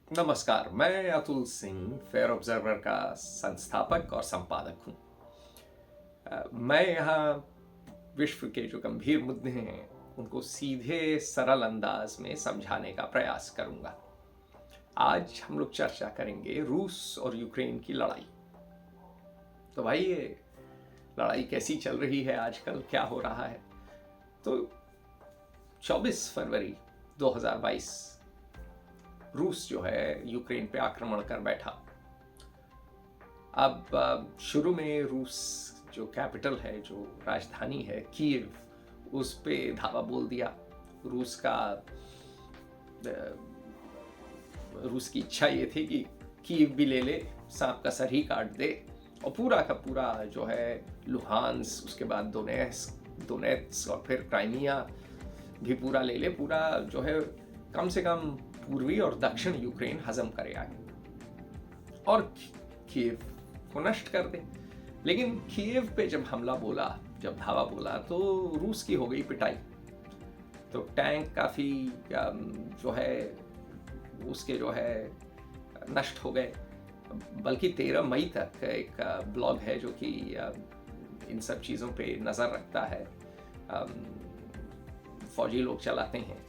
नमस्कार, मैं Atul Singh fair observer का संस्थापक और संपादक हूँ। मैं यहाँ विश्व के जो गंभीर मुद्दे हैं उनको सीधे सरल अंदाज में समझाने का प्रयास करूँगा। आज हम लोग चर्चा करेंगे रूस और यूक्रेन की लड़ाई। तो भाई ये लड़ाई कैसी चल रही है आजकल, क्या हो रहा है? तो 24 फरवरी 2022 रूस जो है यूक्रेन पे आक्रमण कर बैठा। अब शुरू में रूस जो कैपिटल है, जो राजधानी है कीव, उस पे धावा बोल दिया। रूस की इच्छा ये थी कि कीव भी ले ले, सांप का सर ही काट दे और पूरा का पूरा जो है लुहांस, उसके बाद दोनेत्स्क और फिर क्राइमिया भी पूरा ले ले, पूरा जो है कम से कम पूर्वी और दक्षिण यूक्रेन हजम करे आगे और कीव को नष्ट कर दे। लेकिन कीव पे जब जब धावा बोला तो रूस की हो गई पिटाई। तो टैंक काफ़ी जो है उसके जो है नष्ट हो गए। बल्कि 13 मई तक एक ब्लॉग है जो कि इन सब चीज़ों पे नज़र रखता है, फौजी लोग चलाते हैं।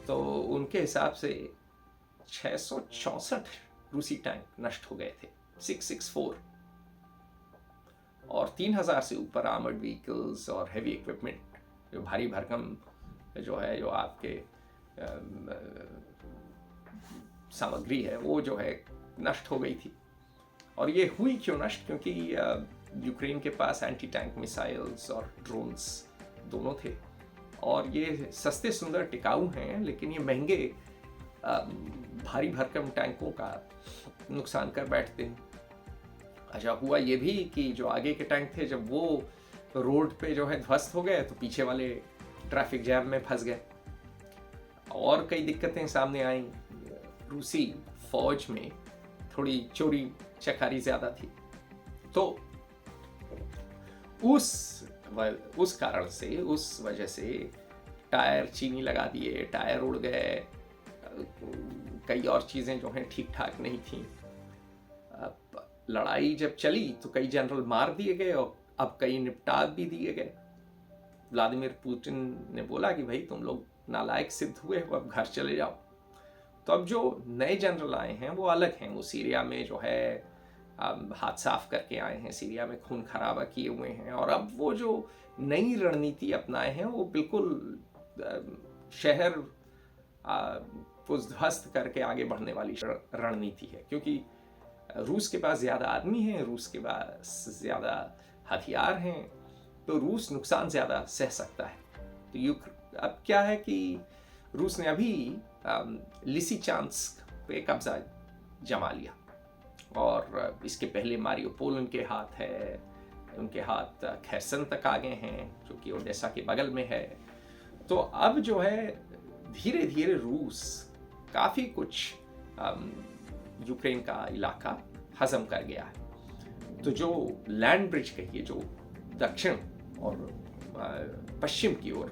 तो उनके हिसाब से 664 रूसी टैंक नष्ट हो गए थे, 664, और 3000 से ऊपर आर्मर्ड व्हीकल्स और हेवी इक्विपमेंट, जो भारी भरकम जो है, जो आपके सामग्री है, वो जो है नष्ट हो गई थी। और ये हुई क्यों नष्ट? क्योंकि यूक्रेन के पास एंटी टैंक मिसाइल्स और ड्रोन्स दोनों थे और ये सस्ते सुंदर टिकाऊ हैं, लेकिन ये महंगे भारी भरकम टैंकों का नुकसान कर बैठते हैं। अच्छा, हुआ ये भी कि जो आगे के टैंक थे, जब वो रोड पे जो है ध्वस्त हो गए तो पीछे वाले ट्रैफिक जैम में फंस गए और कई दिक्कतें सामने आई। रूसी फौज में थोड़ी चोरी चकारी ज़्यादा थी, तो उस कारण से, उस वजह से टायर चीनी लगा दिए, टायर उड़ गए, कई और चीज़ें जो हैं ठीक ठाक नहीं थी। लड़ाई जब चली तो कई जनरल मार दिए गए और अब कई निपटा भी दिए गए। व्लादिमीर पुतिन ने बोला कि भाई तुम लोग नालायक सिद्ध हुए हो, अब घर चले जाओ। तो अब जो नए जनरल आए हैं वो अलग हैं। वो सीरिया में जो है हाथ साफ करके आए हैं, सीरिया में खून खराबा किए हुए हैं, और अब वो जो नई रणनीति अपनाए हैं वो बिल्कुल शहर को ध्वस्त करके आगे बढ़ने वाली रणनीति है। क्योंकि रूस के पास ज़्यादा आदमी हैं, रूस के पास ज़्यादा हथियार हैं, तो रूस नुकसान ज़्यादा सह सकता है। तो अब क्या है कि रूस ने अभी लिसिचांस्क पे कब्जा जमा लिया और इसके पहले मारियोपोल उनके हाथ है, उनके हाथ खैरसन तक आ गए हैं जो कि ओडेसा के बगल में है। तो अब जो है धीरे धीरे रूस काफ़ी कुछ यूक्रेन का इलाका हजम कर गया है। तो जो लैंड ब्रिज कहिए, जो दक्षिण और पश्चिम की ओर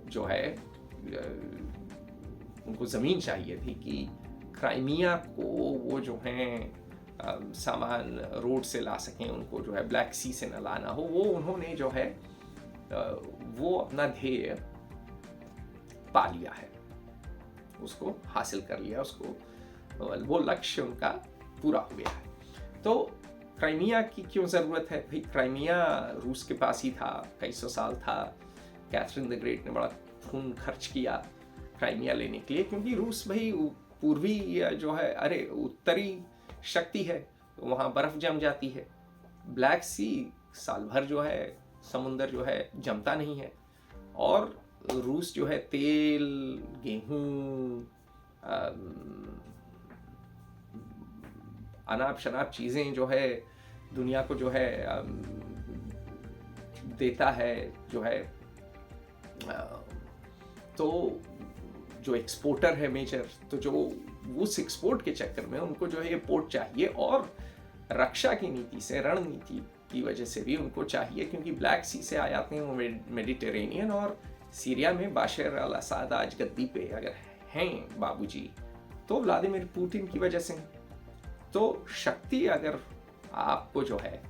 जो है उनको ज़मीन चाहिए थी कि क्राइमिया को वो जो हैं सामान रोड से ला सकें, उनको जो है ब्लैक सी से न लाना हो, वो उन्होंने जो है वो अपना ध्येय पा लिया है, उसको हासिल कर लिया, उसको वो लक्ष्य उनका पूरा हो गया है। तो क्राइमिया की क्यों ज़रूरत है भाई? क्राइमिया रूस के पास ही था, कई सौ साल था। कैथरीन द ग्रेट ने बड़ा खून खर्च किया क्राइमिया लेने के लिए, क्योंकि रूस भाई पूर्वी जो है, उत्तरी शक्ति है, वहाँ बर्फ़ जम जाती है। ब्लैक सी साल भर जो है समुंदर जो है जमता नहीं है, और रूस जो है तेल, गेहूँ, अनाप शनाप चीज़ें जो है दुनिया को जो है देता है, जो है तो जो एक्सपोर्टर है मेजर, तो जो उस एक्सपोर्ट के चक्कर में उनको जो है ये पोर्ट चाहिए, और रक्षा की नीति से, रणनीति की वजह से भी उनको चाहिए, क्योंकि ब्लैक सी से आते हैं वो मेडिटेरेनियन, और सीरिया में बाशर अल असद आज गद्दी पे अगर हैं बाबूजी, तो व्लादिमीर पुतिन की वजह से। तो शक्ति अगर आपको जो है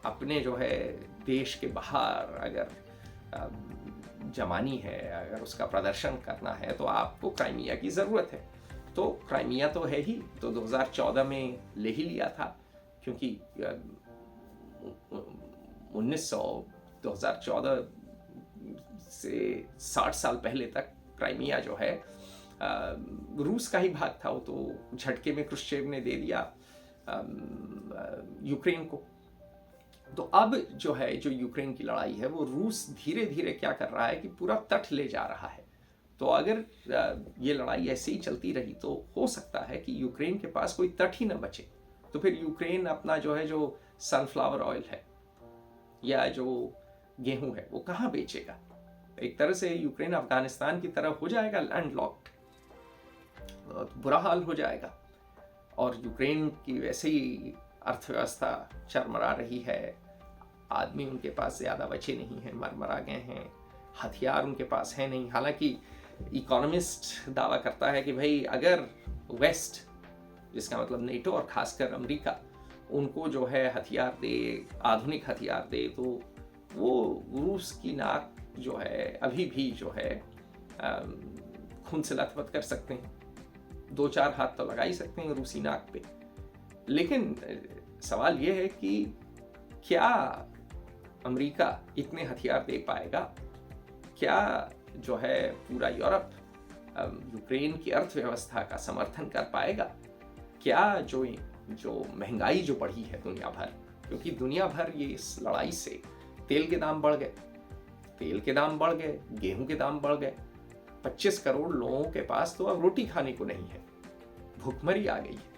अपने जो है देश के बाहर अगर जमानी है, अगर उसका प्रदर्शन करना है, तो आपको क्राइमिया की ज़रूरत है। तो क्राइमिया तो है ही, तो 2014 में ले ही लिया था, क्योंकि 2014 से 60 साल पहले तक क्राइमिया जो है रूस का ही भाग था। वो तो झटके में क्रुश्चेव ने दे दिया यूक्रेन को। तो अब जो है, जो यूक्रेन की लड़ाई है, वो रूस धीरे धीरे क्या कर रहा है कि पूरा तट ले जा रहा है। तो अगर ये लड़ाई ऐसे ही चलती रही तो हो सकता है कि यूक्रेन के पास कोई तट ही ना बचे। तो फिर यूक्रेन अपना जो है, जो सनफ्लावर ऑयल है या जो गेहूं है, वो कहाँ बेचेगा? एक तरह से यूक्रेन अफगानिस्तान की तरह हो जाएगा, लैंडलॉक्ड, बुरा हाल हो जाएगा। और यूक्रेन की वैसे ही अर्थव्यवस्था चरमरा रही है, आदमी उनके पास ज़्यादा बचे नहीं हैं, मर गए हैं, हथियार उनके पास है नहीं। हालांकि इकोनॉमिस्ट दावा करता है कि भाई अगर वेस्ट, जिसका मतलब नेटो और खासकर अमेरिका, उनको जो है हथियार दे, आधुनिक हथियार दे, तो वो रूस की नाक जो है अभी भी जो है खून से लथपथ कर सकते हैं। 2-4 हाथ तो लगा ही सकते हैं रूसी नाक पे। लेकिन सवाल ये है कि क्या अमेरिका इतने हथियार दे पाएगा? क्या जो है पूरा यूरोप यूक्रेन की अर्थव्यवस्था का समर्थन कर पाएगा? क्या जो महंगाई जो बढ़ी है दुनिया भर, क्योंकि दुनिया भर ये इस लड़ाई से तेल के दाम बढ़ गए, गेहूं के दाम बढ़ गए। 25 करोड़ लोगों के पास तो अब रोटी खाने को नहीं है, भूखमरी आ गई है।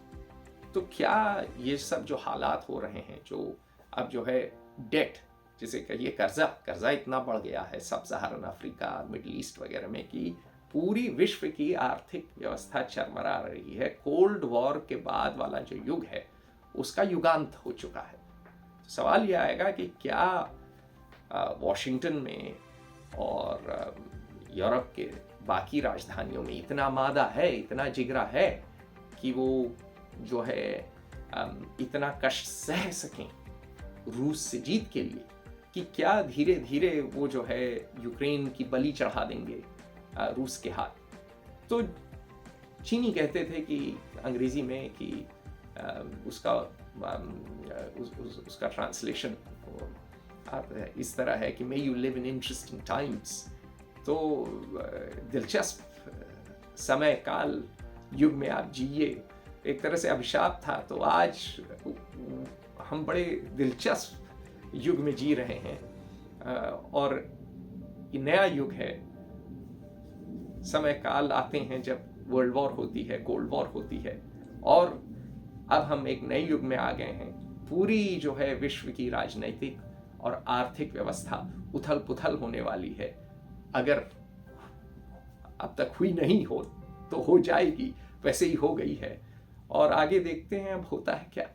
तो क्या ये सब जो हालात हो रहे हैं, जो अब जो है डेट, जिसे कहिए कर्जा इतना बढ़ गया है सब सहारन अफ्रीका, मिडिल ईस्ट वगैरह में, कि पूरी विश्व की आर्थिक व्यवस्था चरमरा रही है। कोल्ड वॉर के बाद वाला जो युग है उसका युगांत हो चुका है। तो सवाल ये आएगा कि क्या वॉशिंगटन में और यूरोप के बाकी राजधानियों में इतना मादा है, इतना जिगरा है कि वो जो है इतना कष्ट सह सकें रूस से जीत के लिए, कि क्या धीरे धीरे वो जो है यूक्रेन की बलि चढ़ा देंगे रूस के हाथ। तो चीनी कहते थे कि अंग्रेजी में कि उसका ट्रांसलेशन इस तरह है कि may you live in interesting times. तो दिलचस्प समय काल युग में आप जिए, एक तरह से अभिशाप था। तो आज हम बड़े दिलचस्प युग में जी रहे हैं, और ये नया युग है। समय काल आते हैं जब वर्ल्ड वॉर होती है, कोल्ड वॉर होती है, और अब हम एक नए युग में आ गए हैं। पूरी जो है विश्व की राजनीतिक और आर्थिक व्यवस्था उथल पुथल होने वाली है। अगर अब तक हुई नहीं हो तो हो जाएगी, वैसे ही हो गई है, और आगे देखते हैं अब होता है क्या।